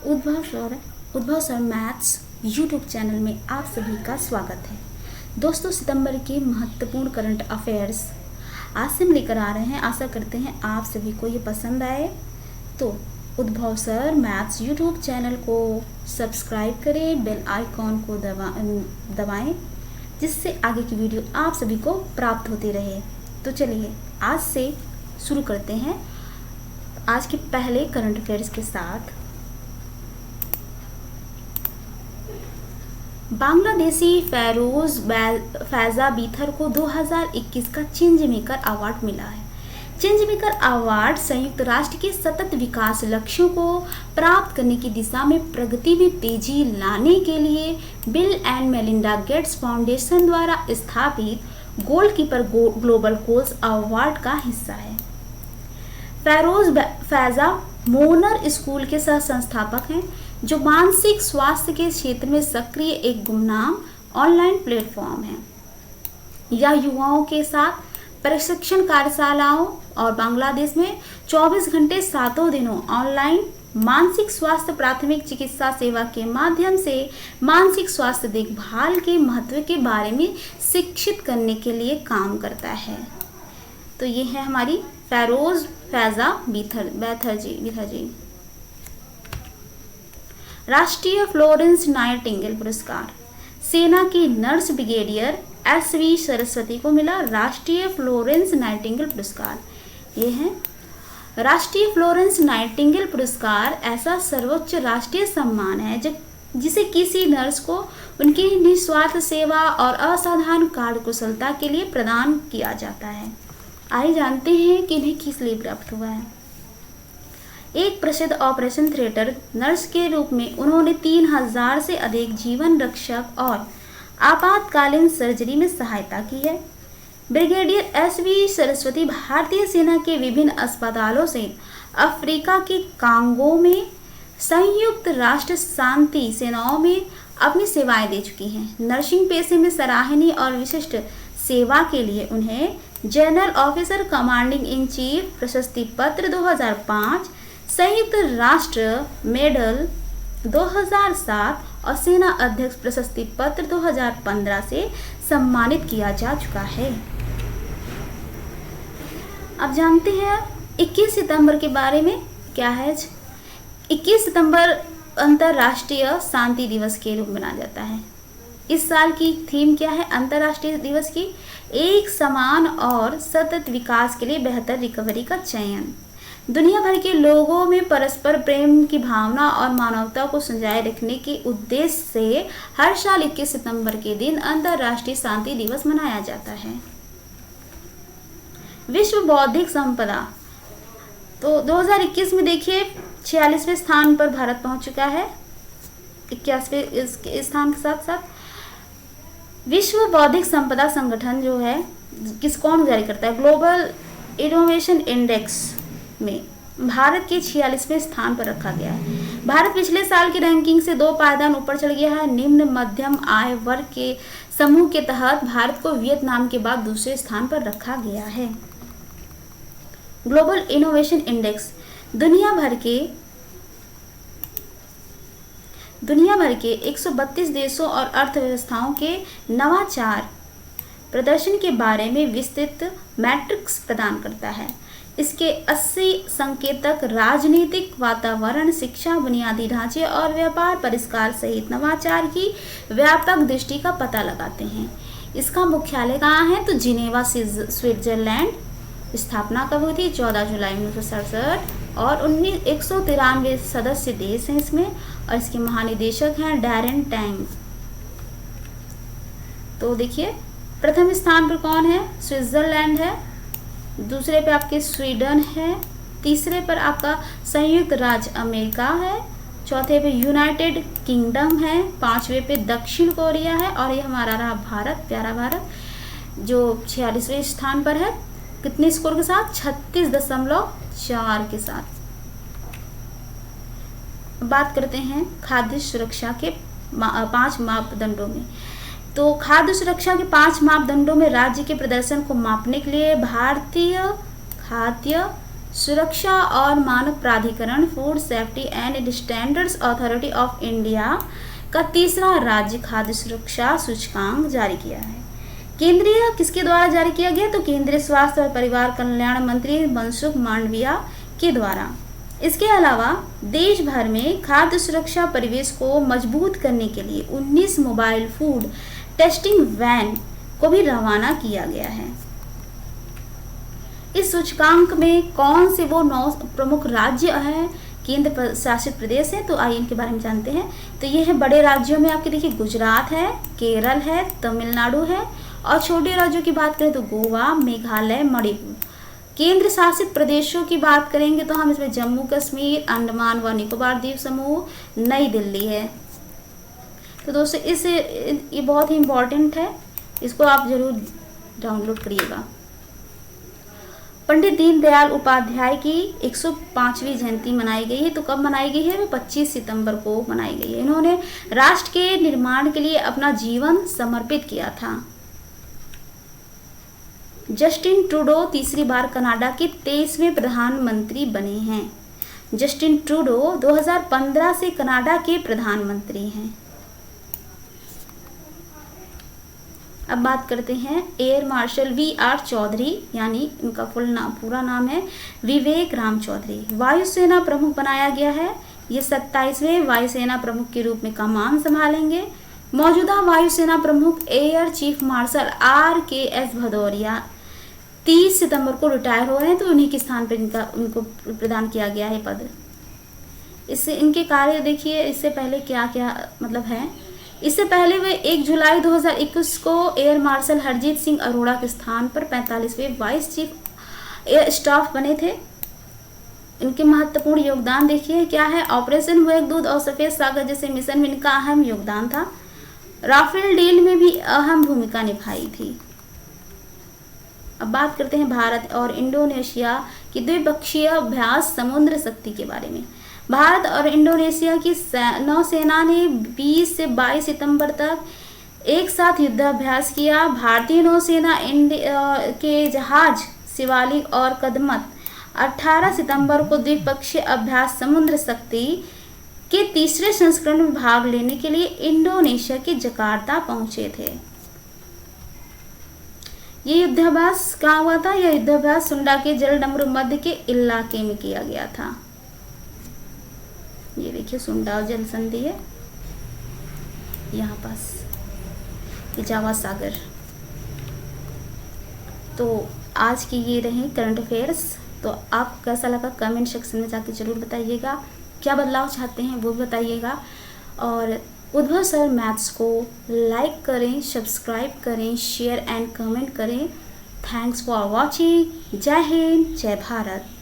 उद्भव sir maths YouTube channel में आप सभी का स्वागत है। दोस्तों, सितंबर के महत्वपूर्ण करंट अफेयर्स आज से हम लेकर आ रहे हैं। आशा करते हैं आप सभी को ये पसंद आए। तो उद्भव सर मैथ्स यूट्यूब चैनल को सब्सक्राइब करें, बेल आइकॉन को दबाएं, जिससे आगे की वीडियो आप सभी को प्राप्त होती रहे। तो चलिए आज से शुरू करते हैं आज के पहले करंट अफेयर्स के साथ। बांग्लादेशी फैरोज फैजा बीथर को 2021 का चेंज मेकर अवार्ड मिला है। चेंज मेकर अवार्ड संयुक्त राष्ट्र के सतत विकास लक्ष्यों को प्राप्त करने की दिशा में प्रगति में तेजी लाने के लिए bill and Melinda Gates foundation द्वारा स्थापित गोलकीपर ग्लोबल गोल्स अवार्ड का हिस्सा है। फैरोज फैजा मोनर स्कूल के सह संस्थापक हैं, जो मानसिक स्वास्थ्य के क्षेत्र में सक्रिय एक गुमनाम ऑनलाइन प्लेटफॉर्म है। यह युवाओं के साथ प्रशिक्षण कार्यशालाओं और बांग्लादेश में 24 घंटे सातों दिनों ऑनलाइन मानसिक स्वास्थ्य प्राथमिक चिकित्सा सेवा के माध्यम से मानसिक स्वास्थ्य देखभाल के महत्व के बारे में शिक्षित करने के लिए काम करता है। तो ये है हमारी फैरोज फैजा बीथर जी। राष्ट्रीय फ्लोरेंस नाइटिंगेल पुरस्कार सेना की नर्स ब्रिगेडियर SV सरस्वती को मिला राष्ट्रीय फ्लोरेंस नाइटिंगेल पुरस्कार। ये है राष्ट्रीय फ्लोरेंस नाइटिंगेल पुरस्कार, ऐसा सर्वोच्च राष्ट्रीय सम्मान है जिसे किसी नर्स को उनकी निस्वार्थ सेवा और असाधारण कार्यकुशलता के लिए प्रदान किया जाता है। आइए जानते हैं कि इन्हें किस लिए प्राप्त हुआ है। एक प्रसिद्ध ऑपरेशन थिएटर नर्स के रूप में उन्होंने 3000 से अधिक जीवन रक्षक और आपातकालीन सर्जरी में सहायता की है। ब्रिगेडियर SV सरस्वती भारतीय सेना के विभिन्न अस्पतालों से अफ्रीका के कांगो में संयुक्त राष्ट्र शांति सेनाओं में अपनी सेवाएं दे चुकी हैं। नर्सिंग पेशे में सराहनीय और विशिष्ट सेवा के लिए उन्हें general officer commanding in chief प्रशस्ति पत्र 2005, संयुक्त राष्ट्र मेडल 2007 और सेना अध्यक्ष प्रशस्ति पत्र 2015 से सम्मानित किया जा चुका है। अब जानते हैं 21 सितंबर के बारे में क्या है। 21 सितंबर अंतर्राष्ट्रीय शांति दिवस के रूप में मनाया जाता है। इस साल की थीम क्या है अंतर्राष्ट्रीय दिवस की? एक समान और सतत विकास के लिए बेहतर रिकवरी का चयन। दुनिया भर के लोगों में परस्पर प्रेम की भावना और मानवता को संजाए रखने के उद्देश्य से हर साल 21 सितंबर के दिन अंतर्राष्ट्रीय शांति दिवस मनाया जाता है। विश्व बौद्धिक संपदा, तो 2021 में देखिए 46वें स्थान पर भारत पहुंच चुका है। 81वें स्थान के साथ साथ विश्व बौद्धिक संपदा संगठन जो है कौन जारी करता है, ग्लोबल इनोवेशन इंडेक्स में भारत के 46वें स्थान पर रखा गया है। भारत पिछले साल की रैंकिंग से 2 पायदान ऊपर चढ़ गया है। निम्न मध्यम आय वर्ग के समूह के तहत भारत को वियतनाम के बाद दूसरे स्थान पर रखा गया है। ग्लोबल इनोवेशन इंडेक्स दुनिया भर के 132 देशों और अर्थव्यवस्थाओं के नवाचार प्रदर्शन के बारे में विस्तृत मैट्रिक्स प्रदान करता है। इसके 80 संकेतक राजनीतिक वातावरण, शिक्षा, बुनियादी ढांचे और व्यापार परिष्कार सहित नवाचार की व्यापक दृष्टि का पता लगाते हैं। इसका मुख्यालय कहाँ है? तो जिनेवा स्विट्जरलैंड। स्थापना कब हुई थी? 14 जुलाई 1967 और 193 सदस्य देश हैं इसमें, और इसके महानिदेशक हैं डैरेन टैंग। तो देखिए प्रथम स्थान पर कौन है? स्विट्जरलैंड है, दूसरे पे आपके स्वीडन है, तीसरे पर आपका संयुक्त राज्य अमेरिका है, चौथे पे यूनाइटेड किंगडम है, पांचवे पे दक्षिण कोरिया है, और ये हमारा रहा भारत, प्यारा भारत, जो 46वें स्थान पर है। कितने स्कोर के साथ? 36.4 के साथ। बात करते हैं खाद्य सुरक्षा के 5 मापदंडों में। तो खाद्य सुरक्षा के 5 मापदंडों में राज्य के प्रदर्शन को मापने के लिए भारतीय खाद्य सुरक्षा और मानक प्राधिकरण food safety and standards authority of India का तीसरा राज्य खाद्य सुरक्षा सूचकांक जारी किया है। केंद्रीय किसके द्वारा जारी किया गया? तो केंद्रीय स्वास्थ्य और परिवार कल्याण मंत्री मनसुख मांडविया के द्वारा। इसके अलावा देश भर में खाद्य सुरक्षा परिवेश को मजबूत करने के लिए 19 मोबाइल फूड टेस्टिंग वैन को भी रवाना किया गया है। इस सूचकांक में कौन से वो 9 प्रमुख राज्य हैं, केंद्र शासित प्रदेश है, तो आइए इनके बारे में जानते हैं। तो ये है बड़े राज्यों में आपके देखिए गुजरात है, केरल है, तमिलनाडु है, और छोटे राज्यों की बात करें तो गोवा, मेघालय, मणिपुर। केंद्र शासित प्रदेशों की बात करेंगे तो हम इसमें जम्मू कश्मीर, अंडमान व निकोबार द्वीप समूह, नई दिल्ली है। तो दोस्तों ये बहुत ही इम्पोर्टेंट है, इसको आप जरूर डाउनलोड करिएगा। पंडित दीनदयाल उपाध्याय की 105वीं जयंती मनाई गई है। तो कब मनाई गई है? वो 25 सितंबर को मनाई गई है। इन्होंने राष्ट्र के निर्माण के लिए अपना जीवन समर्पित किया था। जस्टिन ट्रूडो तीसरी बार कनाडा के 23वें प्रधानमंत्री बने हैं। जस्टिन ट्रूडो 2015 से कनाडा के प्रधानमंत्री हैं। अब बात करते हैं एयर मार्शल VR चौधरी, यानी इनका पूरा नाम है विवेक राम चौधरी, वायुसेना प्रमुख बनाया गया है। ये 27वें वायुसेना प्रमुख के रूप में कमान संभालेंगे। मौजूदा वायुसेना प्रमुख air chief marshal RKS Bhadauria 30 सितंबर को रिटायर हो रहे हैं, तो उन्हीं के स्थान पर उनको प्रदान किया गया है पद। इससे इनके कार्य देखिए, इससे पहले क्या क्या मतलब है। इससे पहले वे 1 जुलाई 2021 को एयर मार्शल हरजीत सिंह अरोड़ा के स्थान पर 45वें वाइस चीफ एयर स्टाफ बने थे। इनके महत्वपूर्ण योगदान देखिए क्या है। ऑपरेशन मेघदूत और सफेद सागर जैसे मिशन में इनका अहम योगदान था। राफेल डील में भी अहम भूमिका निभाई थी। अब बात करते हैं भारत और इंडोनेशिया की द्विपक्षीय अभ्यास समुद्र शक्ति के बारे में। भारत और इंडोनेशिया की नौसेना ने 20 से 22 सितंबर तक एक साथ युद्धाभ्यास किया। भारतीय नौसेना के जहाज शिवालिक और कदमत 18 सितंबर को द्विपक्षीय अभ्यास समुद्र शक्ति के तीसरे संस्करण में भाग लेने के लिए इंडोनेशिया के जकार्ता पहुंचे थे। ये युद्धाभ्यास कहाँ हुआ था? यह युद्धाभ्यास सुंडा के जलडमरू मध्य के इलाके में किया गया था। ये देखिए सुंडा जल संधि है यहाँ पास, ये जावा सागर। तो आज की ये रहे करंट अफेयर्स। तो आप कैसा लगा कमेंट सेक्शन में जाके जरूर बताइएगा। क्या बदलाव चाहते हैं वो भी बताइएगा। और उद्भव सर मैथ्स को लाइक करें, सब्सक्राइब करें, शेयर एंड कमेंट करें। Thanks for watching. जय हिंद, जय भारत।